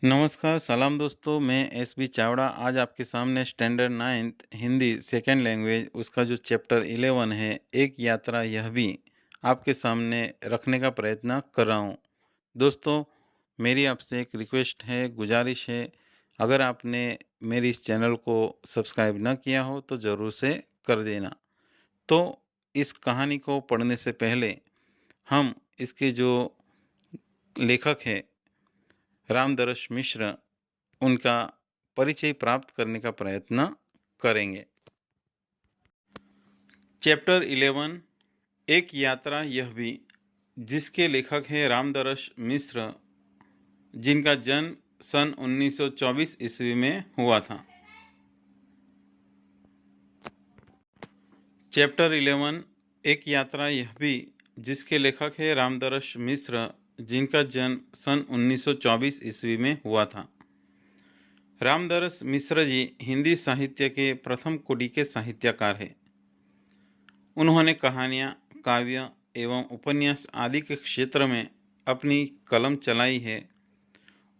नमस्कार, सलाम दोस्तों। मैं एसबी चावड़ा आज आपके सामने standard 9th Hindi second language उसका जो चैप्टर 11 है, एक यात्रा यह भी आपके सामने रखने का प्रयत्न कर रहा हूँ। दोस्तों, मेरी आपसे एक रिक्वेस्ट है, गुजारिश है, अगर आपने मेरी इस चैनल को सब्सक्राइब न किया हो तो ज़रूर से कर देना। तो इस कहानी को पढ़ने से पहले हम इसके जो लेखक हैं रामदरस मिश्र, उनका परिचय प्राप्त करने का प्रयत्न करेंगे। चैप्टर 11 एक यात्रा यह भी, जिसके लेखक हैं रामदरस मिश्र, जिनका जन्म सन 1924 ईस्वी में हुआ था। चैप्टर 11 एक यात्रा यह भी, जिसके लेखक हैं रामदरस मिश्र, जिनका जन्म सन 1924 ईस्वी में हुआ था। रामदरस मिश्र जी हिंदी साहित्य के प्रथम कोटि के साहित्यकार हैं। उन्होंने कहानियाँ, काव्य एवं उपन्यास आदि के क्षेत्र में अपनी कलम चलाई है।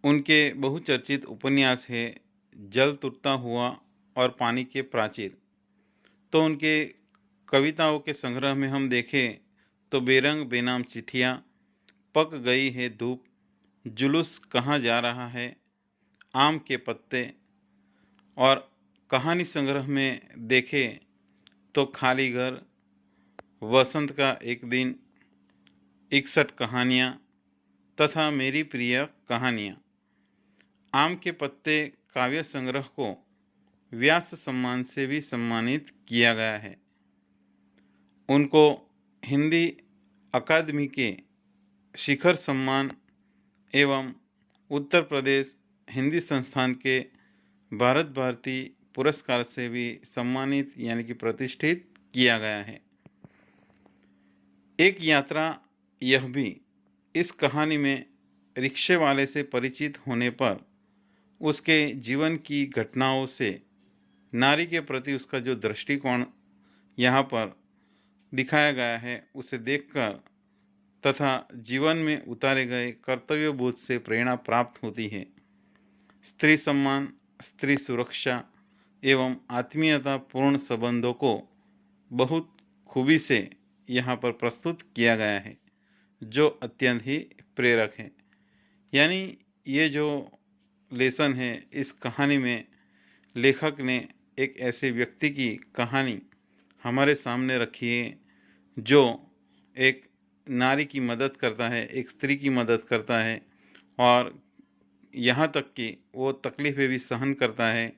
उनके बहुचर्चित उपन्यास है जल टूटता हुआ और पानी के प्राचीर। तो उनके कविताओं के संग्रह में हम देखें तो बेरंग बेनाम चिट्ठियाँ, पक गई है धूप, जुलूस कहाँ जा रहा है, आम के पत्ते, और कहानी संग्रह में देखें तो खाली घर, वसंत का एक दिन, 61 कहानियाँ तथा मेरी प्रिय कहानियाँ। आम के पत्ते काव्य संग्रह को व्यास सम्मान से भी सम्मानित किया गया है। उनको हिंदी अकादमी के शिखर सम्मान एवं उत्तर प्रदेश हिंदी संस्थान के भारत भारती पुरस्कार से भी सम्मानित यानी कि प्रतिष्ठित किया गया है। एक यात्रा यह भी, इस कहानी में रिक्शे वाले से परिचित होने पर उसके जीवन की घटनाओं से नारी के प्रति उसका जो दृष्टिकोण यहाँ पर दिखाया गया है, उसे देखकर तथा जीवन में उतारे गए कर्तव्य बोध से प्रेरणा प्राप्त होती है। स्त्री सम्मान, स्त्री सुरक्षा एवं आत्मीयता पूर्ण संबंधों को बहुत खूबी से यहाँ पर प्रस्तुत किया गया है, जो अत्यंत ही प्रेरक है। यानी ये जो लेसन है, इस कहानी में लेखक ने एक ऐसे व्यक्ति की कहानी हमारे सामने रखी है, जो एक नारी की मदद करता है, एक स्त्री की मदद करता है, और यहाँ तक कि वो तकलीफ़ें भी सहन करता है।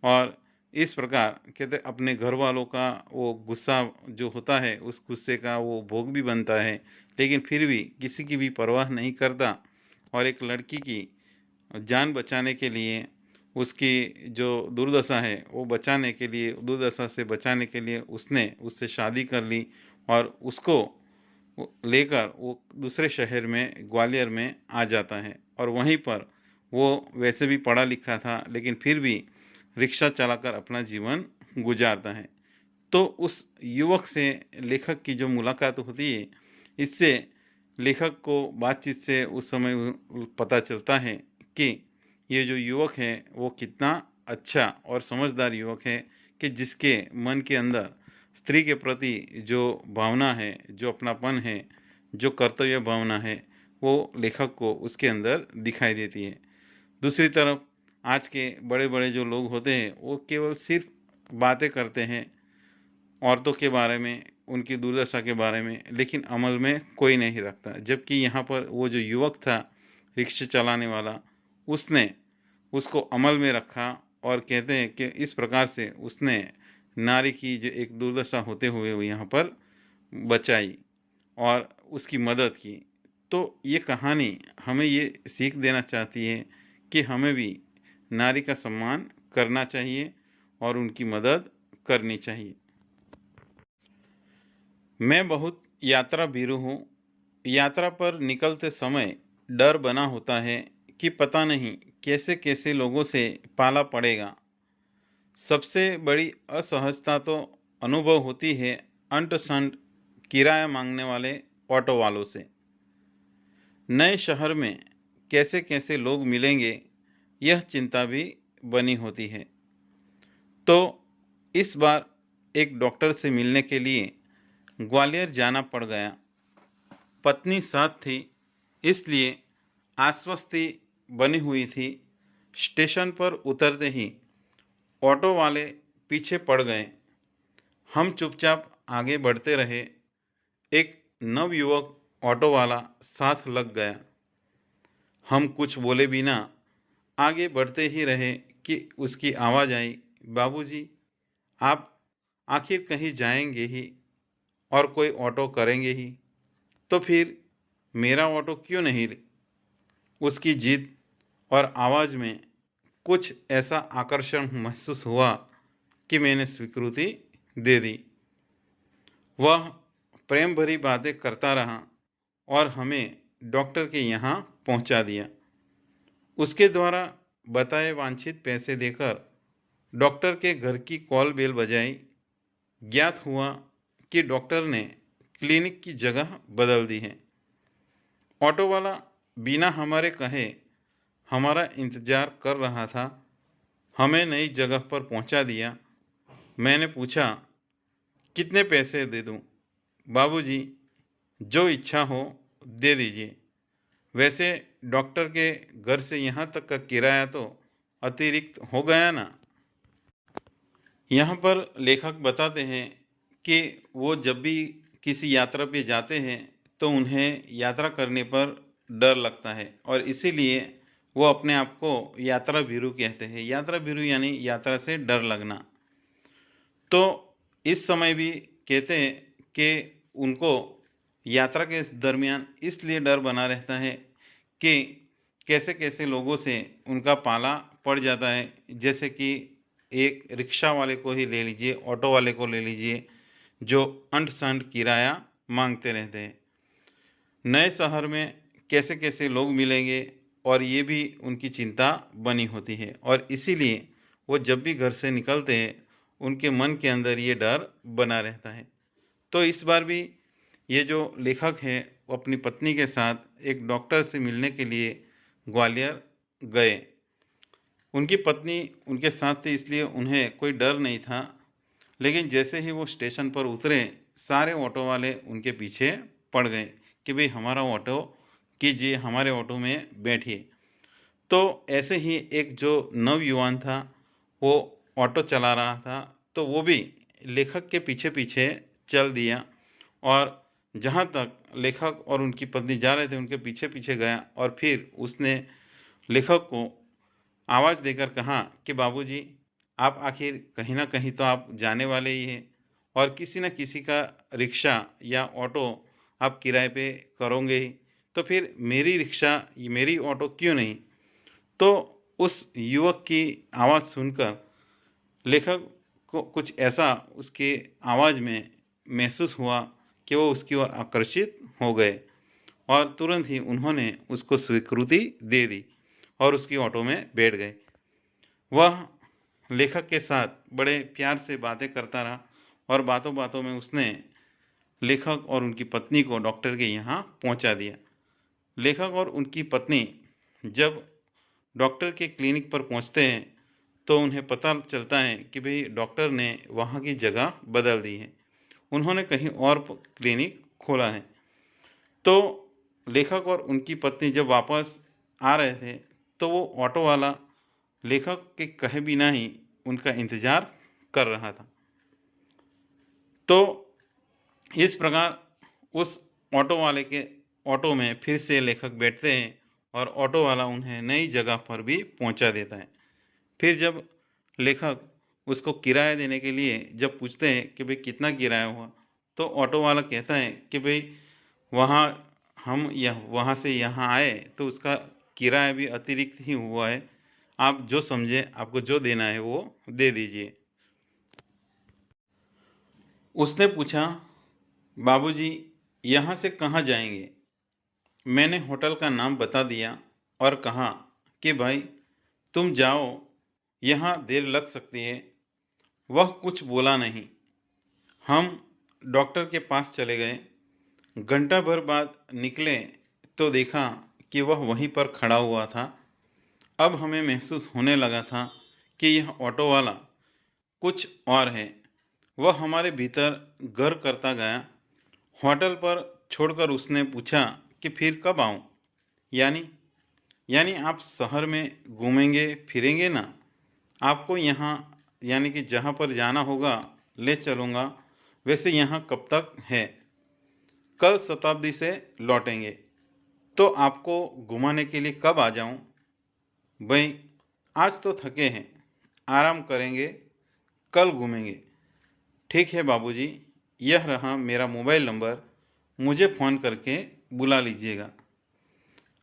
और इस प्रकार कहते अपने घर वालों का वो गुस्सा जो होता है, उस गुस्से का वो भोग भी बनता है, लेकिन फिर भी किसी की भी परवाह नहीं करता, और एक लड़की की जान बचाने के लिए, उसकी जो दुर्दशा है वो बचाने के लिए, दुर्दशा से बचाने के लिए उसने उससे शादी कर ली, और उसको वो लेकर वो दूसरे शहर में ग्वालियर में आ जाता है। और वहीं पर वो वैसे भी पढ़ा लिखा था, लेकिन फिर भी रिक्शा चलाकर अपना जीवन गुजारता है। तो उस युवक से लेखक की जो मुलाकात होती है, इससे लेखक को बातचीत से उस समय पता चलता है कि ये जो युवक है वो कितना अच्छा और समझदार युवक है, कि जिसके मन के अंदर स्त्री के प्रति जो भावना है, जो अपनापन है, जो कर्तव्य भावना है, वो लेखक को उसके अंदर दिखाई देती है। दूसरी तरफ आज के बड़े-बड़े जो लोग होते हैं, वो केवल सिर्फ़ बातें करते हैं औरतों के बारे में, उनकी दुर्दशा के बारे में, लेकिन अमल में कोई नहीं रखता। जबकि यहाँ पर वो जो युवक था, रिक्शा चलाने वाला, उसने उसको अमल में रखा, और कहते हैं कि इस प्रकार से उसने नारी की जो एक दुर्दशा होते हुए वो यहाँ पर बचाई और उसकी मदद की। तो ये कहानी हमें ये सीख देना चाहती है कि हमें भी नारी का सम्मान करना चाहिए और उनकी मदद करनी चाहिए। मैं बहुत यात्रा भीरू हूँ। यात्रा पर निकलते समय डर बना होता है कि पता नहीं कैसे-कैसे लोगों से पाला पड़ेगा। सबसे बड़ी असहजता तो अनुभव होती है अंट-शंट किराया मांगने वाले ऑटो वालों से। नए शहर में कैसे-कैसे लोग मिलेंगे, यह चिंता भी बनी होती है। तो इस बार एक डॉक्टर से मिलने के लिए ग्वालियर जाना पड़ गया। पत्नी साथ थी, इसलिए आश्वस्ति बनी हुई थी। स्टेशन पर उतरते ही ऑटो वाले पीछे पड़ गए। हम चुपचाप आगे बढ़ते रहे। एक नवयुवक ऑटो वाला साथ लग गया। हम कुछ बोले बिना आगे बढ़ते ही रहे कि उसकी आवाज़ आई, बाबूजी, आप आखिर कहीं जाएंगे ही और कोई ऑटो करेंगे ही, तो फिर मेरा ऑटो क्यों नहीं ले? उसकी जिद और आवाज़ में कुछ ऐसा आकर्षण महसूस हुआ कि मैंने स्वीकृति दे दी। वह प्रेम भरी बातें करता रहा और हमें डॉक्टर के यहाँ पहुँचा दिया। उसके द्वारा बताए वांछित पैसे देकर डॉक्टर के घर की कॉल बेल बजाई। ज्ञात हुआ कि डॉक्टर ने क्लिनिक की जगह बदल दी है। ऑटो वाला बिना हमारे कहे हमारा इंतज़ार कर रहा था। हमें नई जगह पर पहुंचा दिया। मैंने पूछा, कितने पैसे दे दूं? बाबूजी, जो इच्छा हो दे दीजिए। वैसे डॉक्टर के घर से यहाँ तक का किराया तो अतिरिक्त हो गया ना। यहाँ पर लेखक बताते हैं कि वो जब भी किसी यात्रा पे जाते हैं तो उन्हें यात्रा करने पर डर लगता है और इसीलिए वो अपने आप को यात्रा भीरु कहते हैं। यात्रा भीरु यानी यात्रा से डर लगना। तो इस समय भी कहते हैं कि उनको यात्रा के दरमियान इसलिए डर बना रहता है कि कैसे-कैसे लोगों से उनका पाला पड़ जाता है। जैसे कि एक रिक्शा वाले को ही ले लीजिए, ऑटो वाले को ले लीजिए, जो अंट-शंट किराया माँगते रहते हैं। नए शहर में कैसे-कैसे लोग मिलेंगे और ये भी उनकी चिंता बनी होती है और इसीलिए वो जब भी घर से निकलते हैं, उनके मन के अंदर ये डर बना रहता है। तो इस बार भी ये जो लेखक हैं, वो अपनी पत्नी के साथ एक डॉक्टर से मिलने के लिए ग्वालियर गए। उनकी पत्नी उनके साथ थी इसलिए उन्हें कोई डर नहीं था। लेकिन जैसे ही वो स्टेशन पर उतरे, सारे ऑटो वाले उनके पीछे पड़ गए कि भई हमारा ऑटो कीजिए, हमारे ऑटो में बैठिए। तो ऐसे ही एक जो नवयुवान था, वो ऑटो चला रहा था, तो वो भी लेखक के पीछे-पीछे चल दिया और जहाँ तक लेखक और उनकी पत्नी जा रहे थे, उनके पीछे-पीछे गया और फिर उसने लेखक को आवाज़ देकर कहा कि बाबूजी, आप आखिर कहीं न कहीं तो आप जाने वाले ही हैं और किसी न किसी का रिक्शा या ऑटो आप किराए पे करोगे ही, तो फिर मेरी रिक्शा, मेरी ऑटो क्यों नहीं? तो उस युवक की आवाज़ सुनकर लेखक को कुछ ऐसा उसके आवाज़ में महसूस हुआ कि वो उसकी ओर आकर्षित हो गए और तुरंत ही उन्होंने उसको स्वीकृति दे दी और उसकी ऑटो में बैठ गए। वह लेखक के साथ बड़े प्यार से बातें करता रहा और बातों-बातों में उसने लेखक और उनकी पत्नी को डॉक्टर के यहाँ पहुँचा दिया। लेखक और उनकी पत्नी जब डॉक्टर के क्लिनिक पर पहुँचते हैं, तो उन्हें पता चलता है कि भई डॉक्टर ने वहाँ की जगह बदल दी है। उन्होंने कहीं और क्लिनिक खोला है। तो लेखक और उनकी पत्नी जब वापस आ रहे थे, तो वो ऑटो वाला लेखक के कहे बिना ही उनका इंतज़ार कर रहा था। तो इस प्रकार उस ऑटो वाले के ऑटो में फिर से लेखक बैठते हैं और ऑटो वाला उन्हें नई जगह पर भी पहुंचा देता है। फिर जब लेखक उसको किराया देने के लिए जब पूछते हैं कि भाई कितना किराया हुआ, तो ऑटो वाला कहता है कि भाई वहाँ हम यह वहाँ से यहाँ आए तो उसका किराया भी अतिरिक्त ही हुआ है। आप जो समझें, आपको जो देना है वो दे दीजिए। उसने पूछा, बाबूजी, यहाँ से कहाँ जाएंगे? मैंने होटल का नाम बता दिया और कहा कि भाई तुम जाओ, यहाँ देर लग सकती है। वह कुछ बोला नहीं। हम डॉक्टर के पास चले गए। घंटा भर बाद निकले तो देखा कि वह वहीं पर खड़ा हुआ था। अब हमें महसूस होने लगा था कि यह ऑटो वाला कुछ और है। वह हमारे भीतर घर करता गया। होटल पर छोड़कर उसने पूछा कि फिर कब आऊं? यानी यानी आप शहर में घूमेंगे फिरेंगे ना? आपको यहाँ यानी कि जहाँ पर जाना होगा ले चलूँगा। वैसे यहाँ कब तक है? कल शताब्दी से लौटेंगे। तो आपको घुमाने के लिए कब आ जाऊँ? भाई, आज तो थके हैं, आराम करेंगे, कल घूमेंगे। ठीक है बाबूजी, यह रहा मेरा मोबाइल नंबर, मुझे फ़ोन करके बुला लीजिएगा।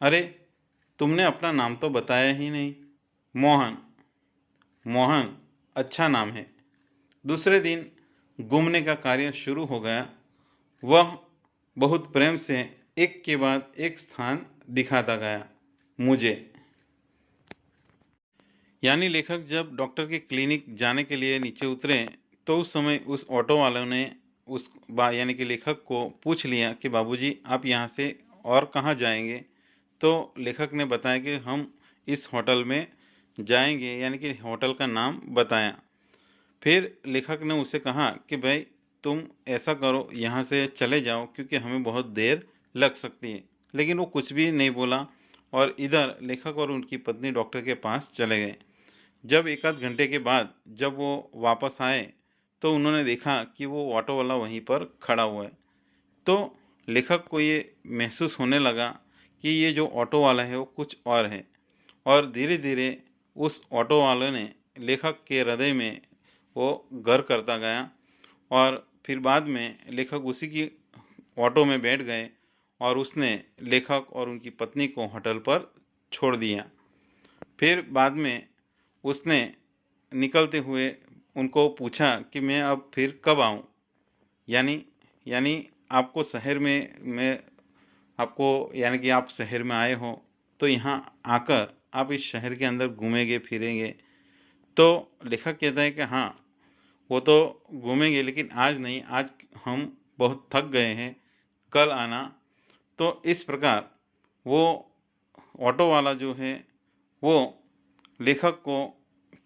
अरे, तुमने अपना नाम तो बताया ही नहीं। मोहन। मोहन अच्छा नाम है। दूसरे दिन घूमने का कार्य शुरू हो गया। वह बहुत प्रेम से एक के बाद एक स्थान दिखाता गया मुझे। यानी लेखक जब डॉक्टर के क्लिनिक जाने के लिए नीचे उतरे, तो उस समय उस ऑटो वालों ने यानी कि लेखक को पूछ लिया कि बाबूजी आप यहाँ से और कहाँ जाएंगे? तो लेखक ने बताया कि हम इस होटल में जाएंगे, यानी कि होटल का नाम बताया। फिर लेखक ने उसे कहा कि भाई, तुम ऐसा करो, यहाँ से चले जाओ क्योंकि हमें बहुत देर लग सकती है। लेकिन वो कुछ भी नहीं बोला और इधर लेखक और उनकी पत्नी डॉक्टर के पास चले गए। जब एक आध घंटे के बाद जब वो वापस आए, तो उन्होंने देखा कि वो ऑटो वाला वहीं पर खड़ा हुआ है। तो लेखक को ये महसूस होने लगा कि ये जो ऑटो वाला है वो कुछ और है। और धीरे धीरे उस ऑटो वाले ने लेखक के हृदय में वो घर करता गया। और फिर बाद में लेखक उसी की ऑटो में बैठ गए और उसने लेखक और उनकी पत्नी को होटल पर छोड़ दिया। फिर बाद में उसने निकलते हुए उनको पूछा कि मैं अब फिर कब आऊँ? यानी यानी आपको शहर में मैं आपको यानी कि आप शहर में आए हो, तो यहाँ आकर आप इस शहर के अंदर घूमेंगे फिरेंगे। तो लेखक कहता है कि हाँ, वो तो घूमेंगे लेकिन आज नहीं, आज हम बहुत थक गए हैं, कल आना। तो इस प्रकार वो ऑटो वाला जो है वो लेखक को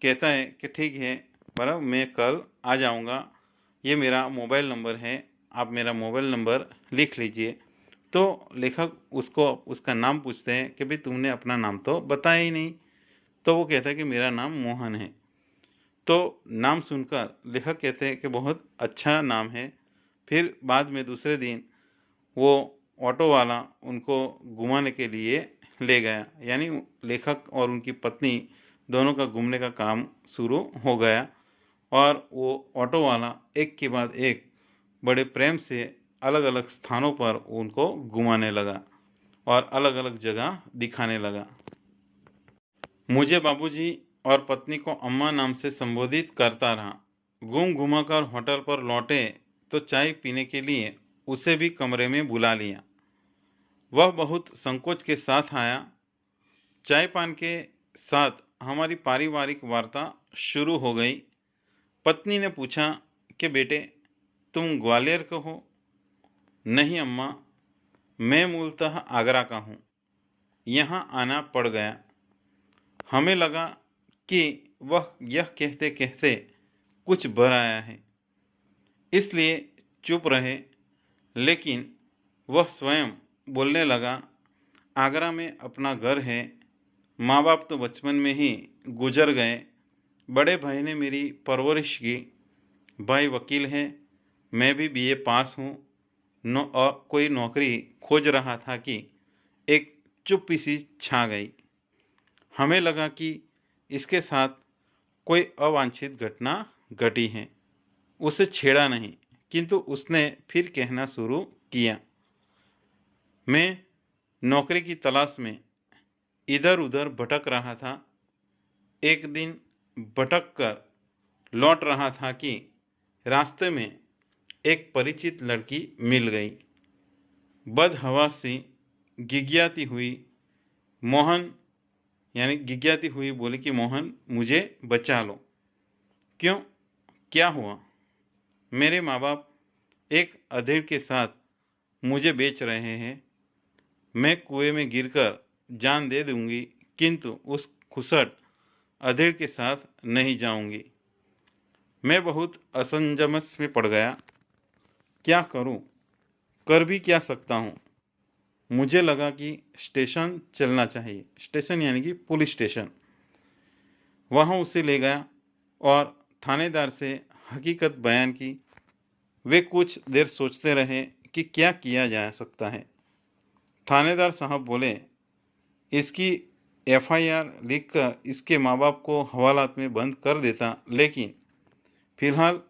कहता है कि ठीक है, बराबर मैं कल आ जाऊँगा, ये मेरा मोबाइल नंबर है, आप मेरा मोबाइल नंबर लिख लीजिए। तो लेखक उसको उसका नाम पूछते हैं कि भाई तुमने अपना नाम तो बताया ही नहीं। तो वो कहता है कि मेरा नाम मोहन है। तो नाम सुनकर लेखक कहते हैं कि बहुत अच्छा नाम है। फिर बाद में दूसरे दिन वो ऑटो वाला उनको घुमाने के लिए ले गया। यानी लेखक और उनकी पत्नी दोनों का घूमने का काम शुरू हो गया। और वो ऑटो वाला एक के बाद एक बड़े प्रेम से अलग-अलग स्थानों पर उनको घुमाने लगा और अलग-अलग जगह दिखाने लगा। मुझे बाबूजी और पत्नी को अम्मा नाम से संबोधित करता रहा। घूम कर होटल पर लौटे तो चाय पीने के लिए उसे भी कमरे में बुला लिया। वह बहुत संकोच के साथ आया। चाय पान के साथ हमारी पारिवारिक वार्ता शुरू हो गई। पत्नी ने पूछा कि बेटे, तुम ग्वालियर के हो? नहीं अम्मा, मैं मूलतः आगरा का हूँ। यहाँ आना पड़ गया। हमें लगा कि वह यह कहते कहते कुछ भर आया है, इसलिए चुप रहे। लेकिन वह स्वयं बोलने लगा, आगरा में अपना घर है, माँ बाप तो बचपन में ही गुजर गए, बड़े भाई ने मेरी परवरिश की, भाई वकील है, मैं भी बीए पास हूँ, कोई नौकरी खोज रहा था कि एक चुप्पी सी छा गई। हमें लगा कि इसके साथ कोई अवांछित घटना घटी है। उसे छेड़ा नहीं, किंतु उसने फिर कहना शुरू किया, मैं नौकरी की तलाश में इधर उधर भटक रहा था। एक दिन भटक कर लौट रहा था कि रास्ते में एक परिचित लड़की मिल गई। बदहवासी गिगियाती हुई मोहन यानी गिगियाती हुई बोली कि मोहन, मुझे बचा लो। क्यों, क्या हुआ? मेरे माँ बाप एक अधेड़ के साथ मुझे बेच रहे हैं। मैं कुएं में गिरकर जान दे दूंगी, किंतु उस खुसट अधेड़ के साथ नहीं जाऊंगी। मैं बहुत असमंजस में पड़ गया। क्या करूं? कर भी क्या सकता हूं? मुझे लगा कि स्टेशन चलना चाहिए। स्टेशन यानी कि पुलिस स्टेशन। वहां उसे ले गया और थानेदार से हकीकत बयान की। वे कुछ देर सोचते रहे कि क्या किया जा सकता है। थानेदार साहब बोले, इसकी एफआईआर लिखकर इसके माँ बाप को हवालात में बंद कर देता, लेकिन फिलहाल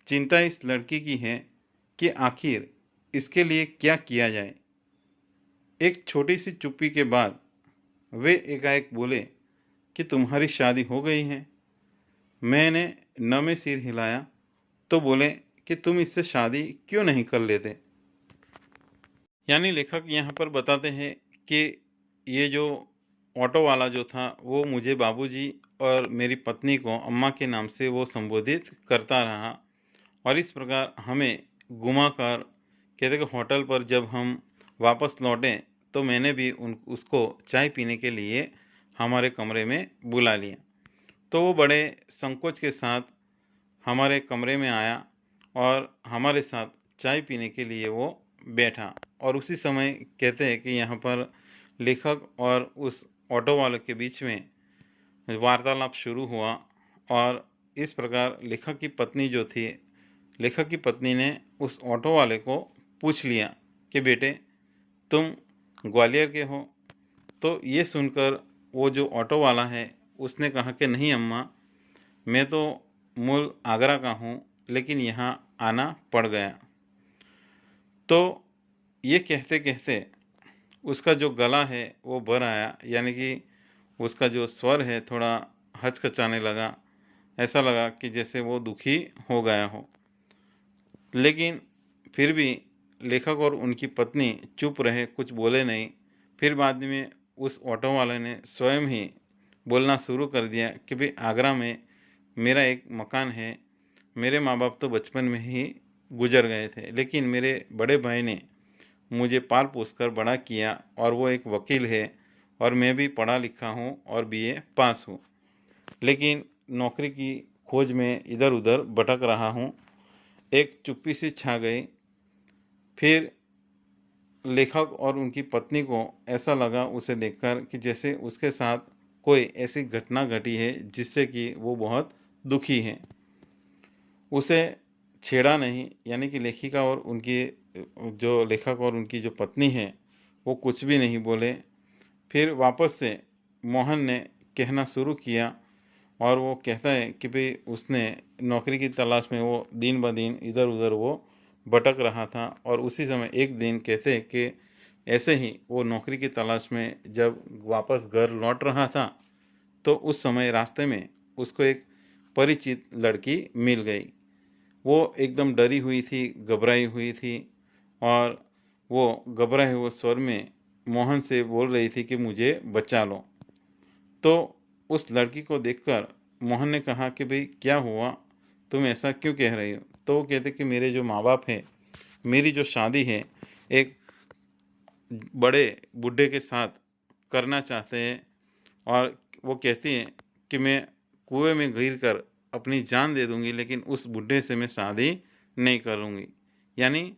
चिंता इस लड़की की है कि आखिर इसके लिए क्या किया जाए। एक छोटी सी चुप्पी के बाद वे एकाएक बोले कि तुम्हारी शादी हो गई है। मैंने न में सिर हिलाया तो बोले कि तुम इससे शादी क्यों नहीं कर लेते। यानी लेखक यहाँ पर बताते हैं कि ये जो ऑटो वाला जो था वो मुझे बाबूजी और मेरी पत्नी को अम्मा के नाम से वो संबोधित करता रहा, और इस प्रकार हमें घुमाकर कहते कि होटल पर जब हम वापस लौटे तो मैंने भी उन उसको चाय पीने के लिए हमारे कमरे में बुला लिया। तो वो बड़े संकोच के साथ हमारे कमरे में आया और हमारे साथ चाय पीने के लिए वो बैठा। और उसी समय कहते हैं कि यहाँ पर लेखक और उस ऑटो वाले के बीच में वार्तालाप शुरू हुआ, और इस प्रकार लेखक की पत्नी जो थी, लेखक की पत्नी ने उस ऑटो वाले को पूछ लिया कि बेटे, तुम ग्वालियर के हो? तो ये सुनकर वो जो ऑटो वाला है उसने कहा कि नहीं अम्मा, मैं तो मूल आगरा का हूँ, लेकिन यहाँ आना पड़ गया। तो ये कहते कहते उसका जो गला है वो भर आया, यानी कि उसका जो स्वर है थोड़ा हचकचाने लगा। ऐसा लगा कि जैसे वो दुखी हो गया हो। लेकिन फिर भी लेखक और उनकी पत्नी चुप रहे, कुछ बोले नहीं। फिर बाद में उस ऑटो वाले ने स्वयं ही बोलना शुरू कर दिया कि भाई आगरा में मेरा एक मकान है। मेरे माँ बाप तो बचपन में ही गुजर गए थे, लेकिन मेरे बड़े भाई ने मुझे पाल पोस कर बड़ा किया, और वो एक वकील है, और मैं भी पढ़ा लिखा हूँ और बीए पास हूँ, लेकिन नौकरी की खोज में इधर उधर भटक रहा हूँ। एक चुप्पी सी छा गई। फिर लेखक और उनकी पत्नी को ऐसा लगा उसे देखकर कि जैसे उसके साथ कोई ऐसी घटना घटी है जिससे कि वो बहुत दुखी है। उसे छेड़ा नहीं, यानी कि लेखिका और उनकी जो लेखक और उनकी जो पत्नी है वो कुछ भी नहीं बोले। फिर वापस से मोहन ने कहना शुरू किया, और वो कहता है कि भाई उसने नौकरी की तलाश में वो दिन ब दिन इधर उधर वो भटक रहा था, और उसी समय एक दिन कहते हैं कि ऐसे ही वो नौकरी की तलाश में जब वापस घर लौट रहा था तो उस समय रास्ते में उसको एक परिचित लड़की मिल गई। वो एकदम डरी हुई थी, घबराई हुई थी, और वो घबराए हुए स्वर में मोहन से बोल रही थी कि मुझे बचा लो। तो उस लड़की को देखकर मोहन ने कहा कि भाई क्या हुआ, तुम ऐसा क्यों कह रही हो? तो वो कहते कि मेरे जो माँ बाप हैं, मेरी जो शादी है एक बड़े बूढ़े के साथ करना चाहते हैं, और वो कहती हैं कि मैं कुएं में गिर कर अपनी जान दे दूंगी, लेकिन उस बूढ़े से मैं शादी नहीं करूंगी। यानी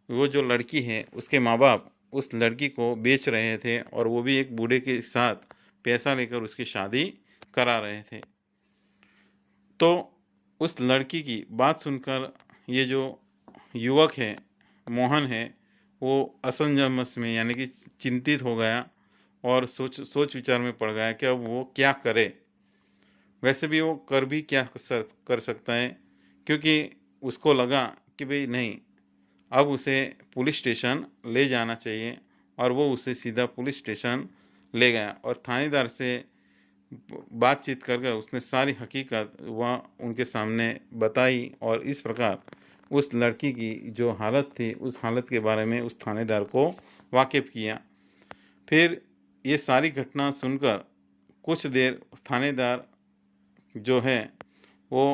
वो जो लड़की है उसके माँ बाप उस लड़की को बेच रहे थे, और वो भी एक बूढ़े के साथ पैसा लेकर उसकी शादी करा रहे थे। तो उस लड़की की बात सुनकर ये जो युवक है, मोहन है, वो असमंजस में यानी कि चिंतित हो गया, और सोच सोच विचार में पड़ गया कि अब वो क्या करे। वैसे भी वो कर भी क्या कर सकता है, क्योंकि उसको लगा कि भाई नहीं, अब उसे पुलिस स्टेशन ले जाना चाहिए, और वो उसे सीधा पुलिस स्टेशन ले गया और थानेदार से बातचीत करके उसने सारी हकीकत वह उनके सामने बताई, और इस प्रकार उस लड़की की जो हालत थी उस हालत के बारे में उस थानेदार को वाकिफ़ किया। फिर ये सारी घटना सुनकर कुछ देर उस थानेदार जो है वो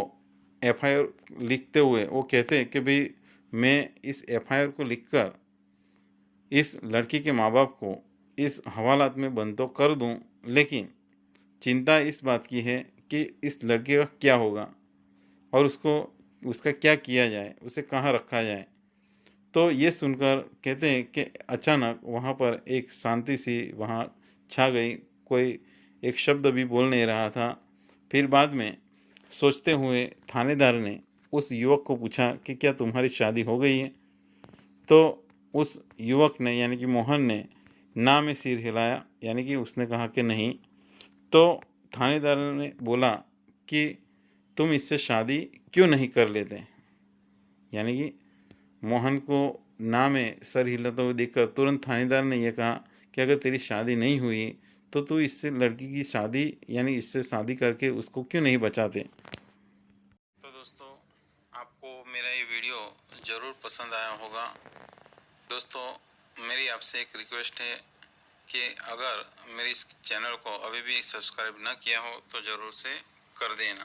एफआईआर लिखते हुए वो कहते हैं कि भाई मैं इस एफआईआर को लिखकर इस लड़की के माँ बाप को इस हवालात में बंद तो कर दूं, लेकिन चिंता इस बात की है कि इस लड़के का क्या होगा और उसका क्या किया जाए, उसे कहाँ रखा जाए। तो ये सुनकर कहते हैं कि अचानक वहाँ पर एक शांति सी वहाँ छा गई। कोई एक शब्द भी बोल नहीं रहा था। फिर बाद में सोचते हुए थानेदार ने उस युवक को पूछा कि क्या तुम्हारी शादी हो गई है? तो उस युवक ने यानी कि मोहन ने ना में सिर हिलाया, यानी कि उसने कहा कि नहीं। तो थानेदार ने बोला कि तुम इससे शादी क्यों नहीं कर लेते? यानी कि मोहन को ना में सर हिलाता हुआ देखकर तुरंत थानेदार ने यह कहा कि अगर तेरी शादी नहीं हुई तो तू इससे लड़की की शादी यानी इससे शादी करके उसको क्यों नहीं बचाते। तो दोस्तों, आपको मेरा ये वीडियो ज़रूर पसंद आया होगा। दोस्तों, मेरी आपसे एक रिक्वेस्ट है कि अगर मेरे इस चैनल को अभी भी सब्सक्राइब ना किया हो तो ज़रूर से कर देना।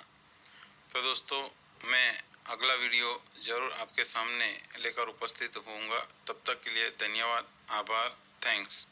तो दोस्तों, मैं अगला वीडियो ज़रूर आपके सामने लेकर उपस्थित होऊंगा। तब तक के लिए धन्यवाद, आभार, थैंक्स।